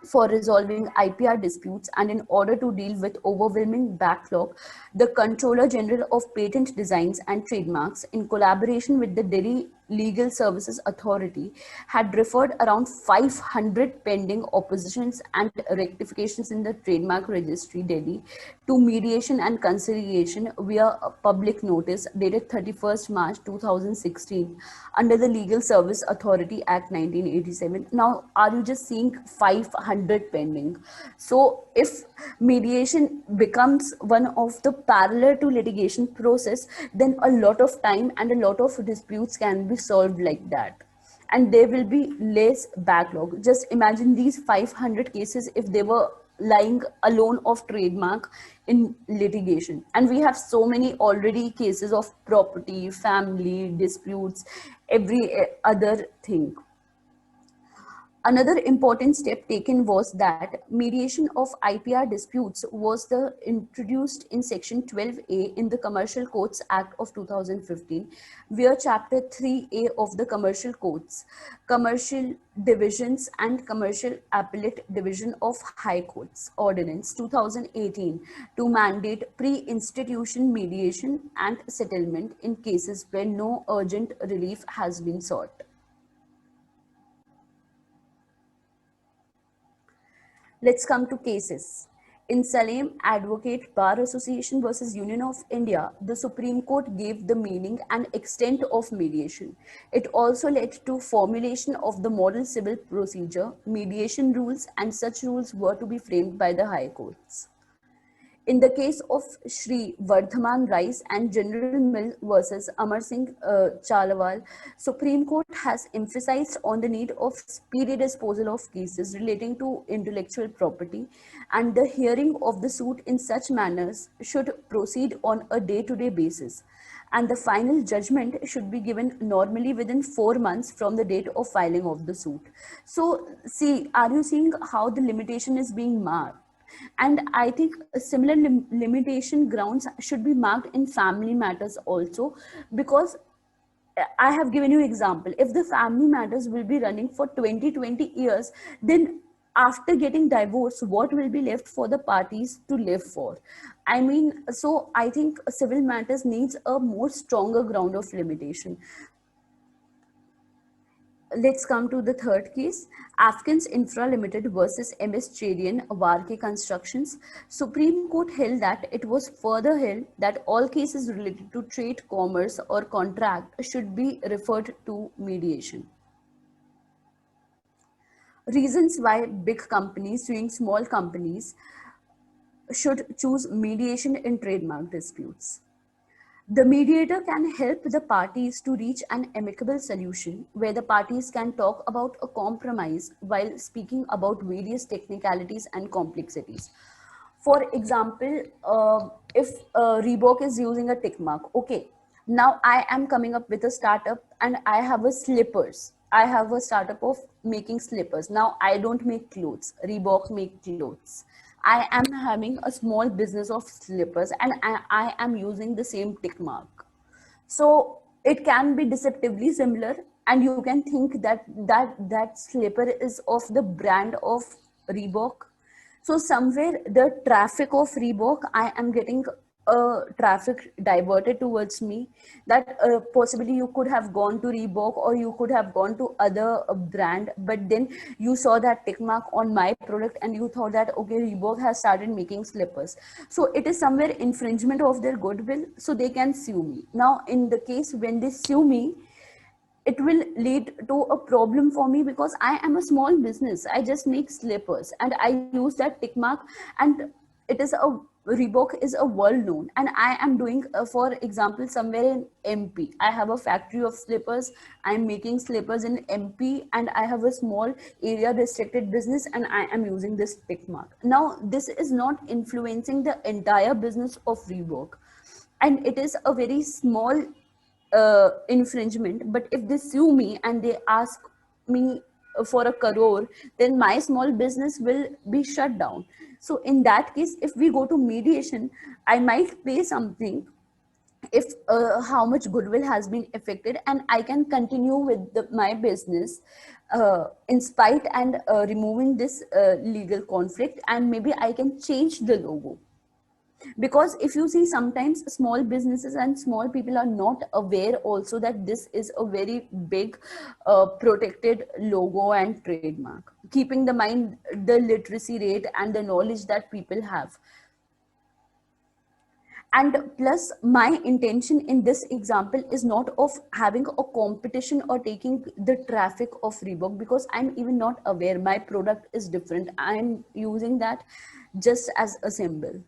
for resolving IPR disputes, and in order to deal with overwhelming backlog, the Controller General of Patent Designs and Trademarks, in collaboration with the Delhi Legal Services Authority, had referred around 500 pending oppositions and rectifications in the Trademark Registry, Delhi, to mediation and conciliation via a public notice dated 31st March 2016 under the Legal Service Authority Act 1987. Now, are you just seeing 500 pending? So, if mediation becomes one of the parallel to litigation process, then a lot of time and a lot of disputes can be solved like that, and there will be less backlog. Just imagine these 500 cases if they were lying alone of trademark in litigation, and we have so many already cases of property, family disputes, every other thing. Another important step taken was that mediation of IPR disputes was introduced in Section 12A in the Commercial Codes Act of 2015, where Chapter 3A of the Commercial Codes, Commercial Divisions and Commercial Appellate Division of High Courts Ordinance 2018 to mandate pre-institution mediation and settlement in cases where no urgent relief has been sought. Let's come to cases. In Salem Advocate Bar Association versus Union of India, the Supreme Court gave the meaning and extent of mediation. It also led to formulation of the model civil procedure, mediation rules, and such rules were to be framed by the high courts. In the case of Shri Vardhaman Rice and General Mill versus Amar Singh Chalawal, Supreme Court has emphasized on the need of speedy disposal of cases relating to intellectual property, and the hearing of the suit in such manners should proceed on a day-to-day basis, and the final judgment should be given normally within 4 months from the date of filing of the suit. So, see, are you seeing how the limitation is being marked? And I think similar limitation grounds should be marked in family matters also, because I have given you example. If the family matters will be running for 20 years, then after getting divorced, what will be left for the parties to live for? I mean, so I think civil matters needs a more stronger ground of limitation. Let's come to the third case, Afghans Infra Limited versus MS Chadian Warke Constructions. Supreme Court held that it was further held that all cases related to trade, commerce, or contract should be referred to mediation. Reasons why big companies suing small companies should choose mediation in trademark disputes. The mediator can help the parties to reach an amicable solution where the parties can talk about a compromise while speaking about various technicalities and complexities. For example, if Reebok is using a tick mark, okay, now I am coming up with a startup and I have a slippers. I have a startup of making slippers. Now I don't make clothes. Reebok make clothes. I am having a small business of slippers and I am using the same tick mark. So it can be deceptively similar, and you can think that that slipper is of the brand of Reebok. So somewhere the traffic of Reebok, I am getting traffic diverted towards me, that possibly you could have gone to Reebok or you could have gone to other brand, but then you saw that tick mark on my product and you thought that okay, Reebok has started making slippers. So it is somewhere infringement of their goodwill, so they can sue me. Now in the case when they sue me, it will lead to a problem for me because I am a small business. I just make slippers and I use that tick mark, and it is a Reebok is a world known, and I am doing, for example, somewhere in MP. I have a factory of slippers. I'm making slippers in MP, and I have a small area restricted business, and I am using this tick mark. Now, this is not influencing the entire business of Reebok, and it is a very small infringement. But if they sue me and they ask me for a crore, then my small business will be shut down. So in that case, if we go to mediation, I might pay something if how much goodwill has been affected, and I can continue with my business in spite, and removing this legal conflict, and maybe I can change the logo. Because if you see, sometimes small businesses and small people are not aware also that this is a very big protected logo and trademark, keeping the mind the literacy rate and the knowledge that people have. And plus, my intention in this example is not of having a competition or taking the traffic of Reebok, because I'm even not aware my product is different. I'm using that just as a symbol.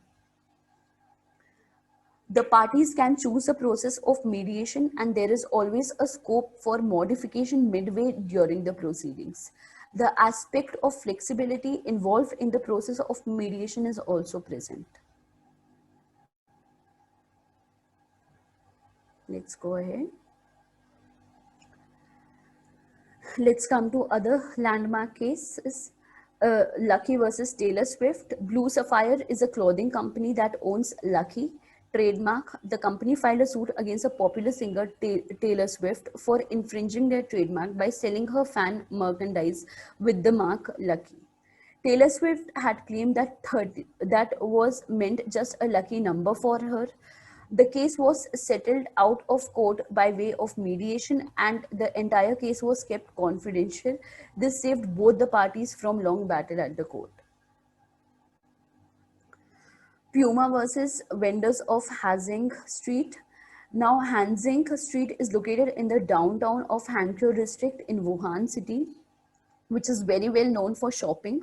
The parties can choose a process of mediation, and there is always a scope for modification midway during the proceedings. The aspect of flexibility involved in the process of mediation is also present. Let's go ahead. Let's come to other landmark cases. Lucky versus Taylor Swift. Blue Sapphire is a clothing company that owns Lucky trademark. The company filed a suit against a popular singer Taylor Swift for infringing their trademark by selling her fan merchandise with the mark Lucky. Taylor Swift had claimed that that was meant just a lucky number for her. The case was settled out of court by way of mediation, and the entire case was kept confidential. This saved both the parties from long battle at the court. Puma versus vendors of Hansing Street. Now, Hansing Street is located in the downtown of Hankou district in Wuhan city, which is very well known for shopping.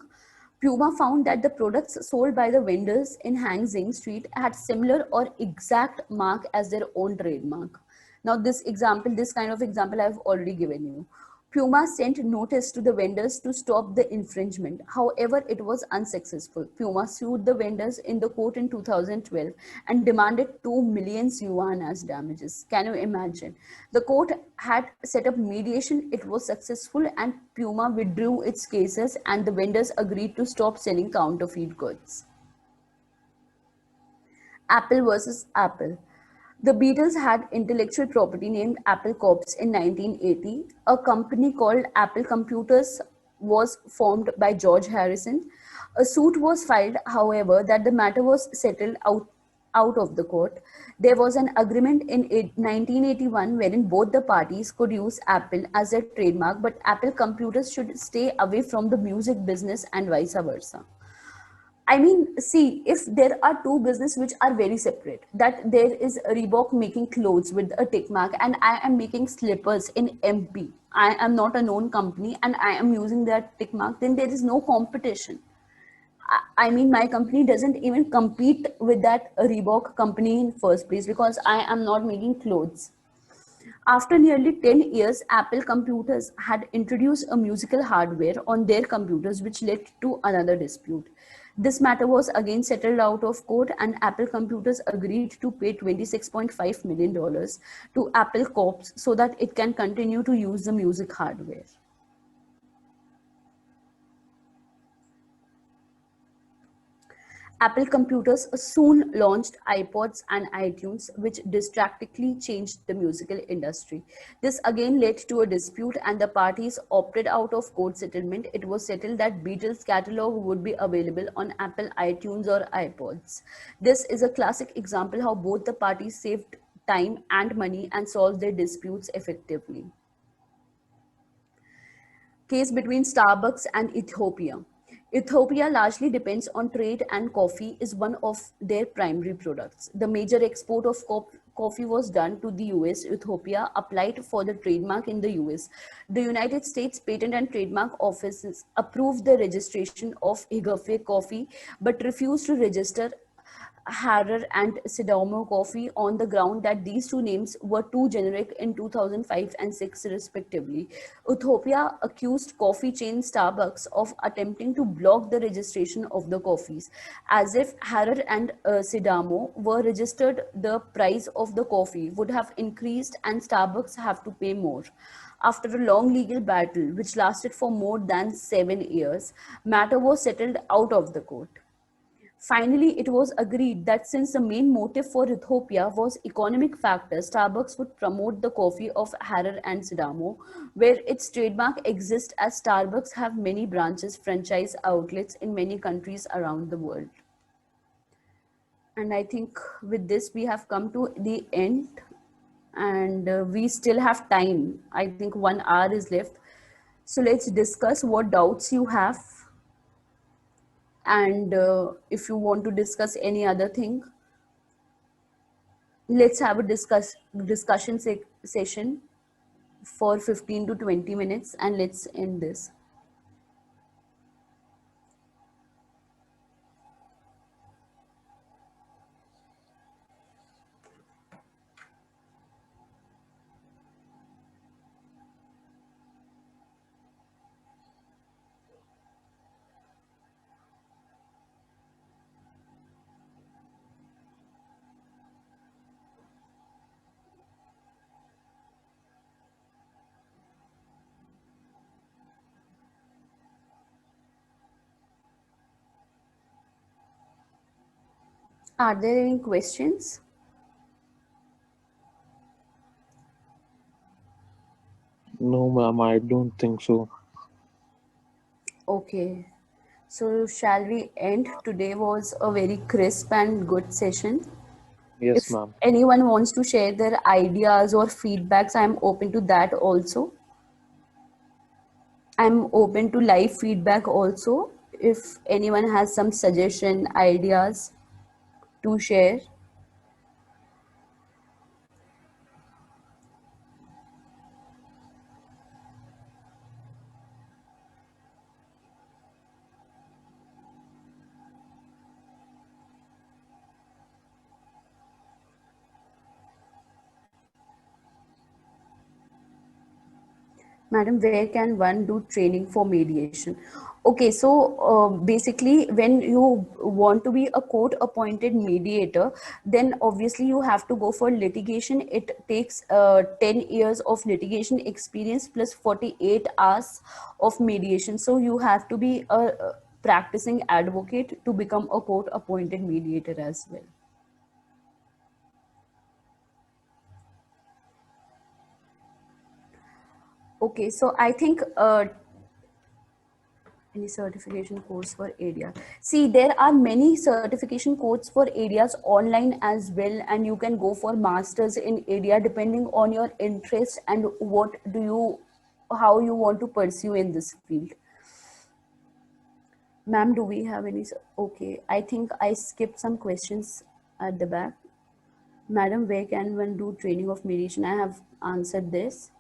Puma found that the products sold by the vendors in Hangzhou Street had similar or exact mark as their own trademark. Now, this kind of example I've already given you. Puma sent notice to the vendors to stop the infringement. However, it was unsuccessful. Puma sued the vendors in the court in 2012 and demanded 2 million yuan as damages. Can you imagine? The court had set up mediation. It was successful, and Puma withdrew its cases, and the vendors agreed to stop selling counterfeit goods. Apple versus Apple. The Beatles had intellectual property named Apple Corps in 1980. A company called Apple Computers was formed by George Harrison. A suit was filed, however, that the matter was settled out out of the court. There was an agreement in 1981 wherein both the parties could use Apple as their trademark, but Apple computers should stay away from the music business and vice versa. I mean, see, if there are two business which are very separate, that there is Reebok making clothes with a tick mark, and I am making slippers in MP. I am not a known company, and I am using that tick mark. Then there is no competition. I mean, my company doesn't even compete with that Reebok company in first place because I am not making clothes. After nearly 10 years, Apple Computers had introduced a musical hardware on their computers, which led to another dispute. This matter was again settled out of court, and Apple Computers agreed to pay $26.5 million dollars to Apple Corp so that it can continue to use the music hardware. Apple computers soon launched iPods and iTunes, which drastically changed the musical industry. This again led to a dispute, and the parties opted out of court settlement. It was settled that Beatles catalog would be available on Apple iTunes or iPods. This is a classic example how both the parties saved time and money and solved their disputes effectively. Case between Starbucks and Ethiopia. Ethiopia largely depends on trade, and coffee is one of their primary products. The major export of coffee was done to the US. Ethiopia applied for the trademark in the US. The United States Patent and Trademark Offices approved the registration of Higafe coffee but refused to register Harrer and Sidamo Coffee on the ground that these two names were too generic in 2005 and 6 respectively. Utopia accused coffee chain Starbucks of attempting to block the registration of the coffees. As if Harrer and Sidamo were registered, the price of the coffee would have increased and Starbucks have to pay more. After a long legal battle, which lasted for more than 7 years, matter was settled out of the court. Finally, it was agreed that since the main motive for Ethiopia was economic factors, Starbucks would promote the coffee of Harar and Sidamo, where its trademark exists as Starbucks have many branches, franchise outlets in many countries around the world. And I think with this, we have come to the end and we still have time. I think 1 hour is left. So let's discuss what doubts you have and if you want to discuss any other thing, let's have a discussion session for 15 to 20 minutes and let's end this. Are there any questions? No, ma'am, I don't think so. Okay, so shall we end? Today was a very crisp and good session. Yes, If ma'am. anyone wants to share their ideas or feedbacks, I'm open to that also. I'm open to live feedback also. If anyone has some suggestion, ideas to share. Madam, where can one do training for mediation? Okay, so basically, when you want to be a court appointed mediator, then obviously you have to go for litigation. It takes 10 years of litigation experience plus 48 hours of mediation. So you have to be a practicing advocate to become a court appointed mediator as well. Okay, so I think Any certification course for ADR? See, there are many certification courses for ADRs online as well, and you can go for masters in ADR depending on your interest and how you want to pursue in this field. Ma'am, do we have any? Okay, I think I skipped some questions at the back. Madam, where can one do training of mediation? I have answered this.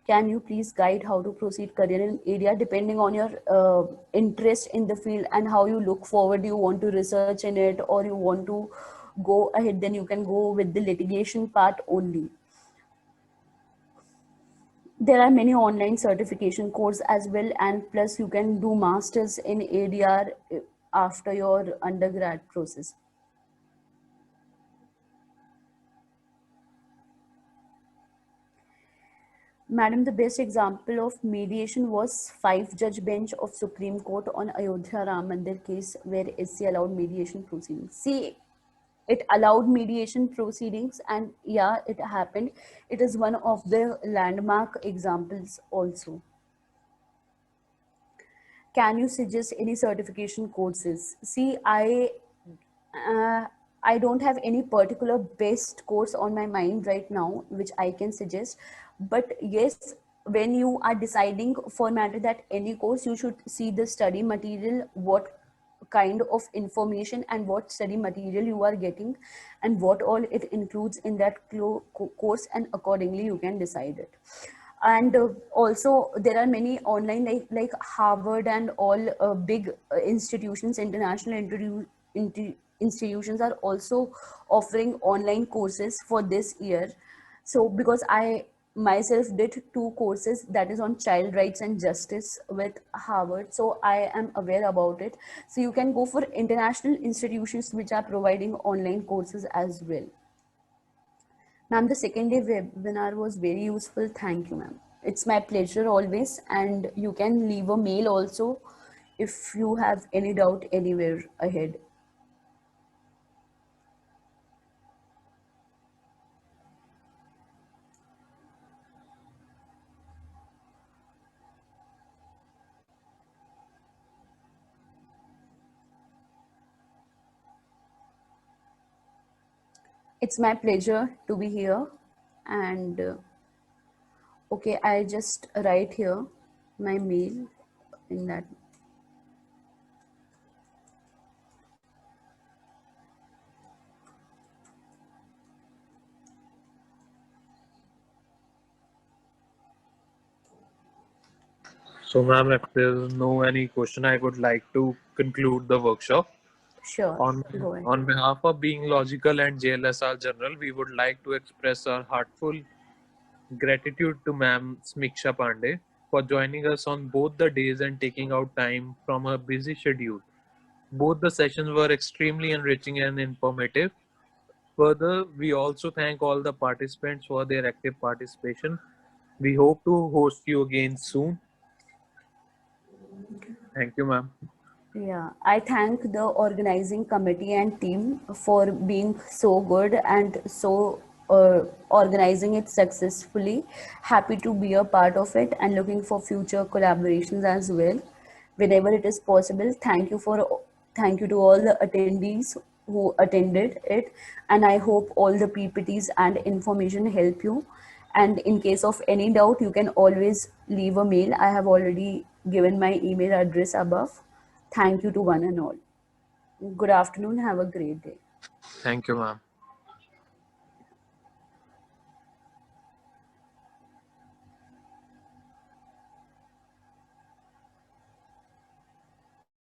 Can you please guide how to proceed career in area depending on your interest in the field and how you look forward? You want to research in it or you want to go ahead, then you can go with the litigation part only. There are many online certification courses as well, and plus you can do masters in ADR after your undergrad process. Madam, the best example of mediation was five-judge bench of Supreme Court on Ayodhya Ram Mandir case where SC allowed mediation proceedings. See, it allowed mediation proceedings and yeah, it happened. It is one of the landmark examples also. Can you suggest any certification courses? See, uh, I don't have any particular best course on my mind right now, which I can suggest. But yes, when you are deciding for matter that any course, you should see the study material, what kind of information and what study material you are getting, and what all it includes in that course, and accordingly you can decide it. And also there are many online like Harvard and all big institutions, international institutions are also offering online courses for this year. So because I myself did two courses, that is on child rights and justice with Harvard, so I am aware about it. So you can go for international institutions which are providing online courses as well. Ma'am, the second day webinar was very useful. Thank you, ma'am. It's my pleasure always. And you can leave a mail also if you have any doubt anywhere ahead. It's my pleasure to be here. And okay, I just write here my mail in that. So, ma'am, if there's no any question, I would like to conclude the workshop. Sure, On go ahead. on behalf of Being Logical and JLSR General, we would like to express our heartful gratitude to Ma'am Smiksha Pandey for joining us on both the days and taking out time from her busy schedule. Both the sessions were extremely enriching and informative. Further, we also thank all the participants for their active participation. We hope to host you again soon. Thank you, ma'am. Yeah, I thank the organizing committee and team for being so good and so organizing it successfully. Happy to be a part of it and looking for future collaborations as well whenever it is possible. Thank you to all the attendees who attended it, and I hope all the PPTs and information help you. And in case of any doubt, you can always leave a mail. I have already given my email address above. Thank you to one and all. Good afternoon. Have a great day. Thank you, ma'am.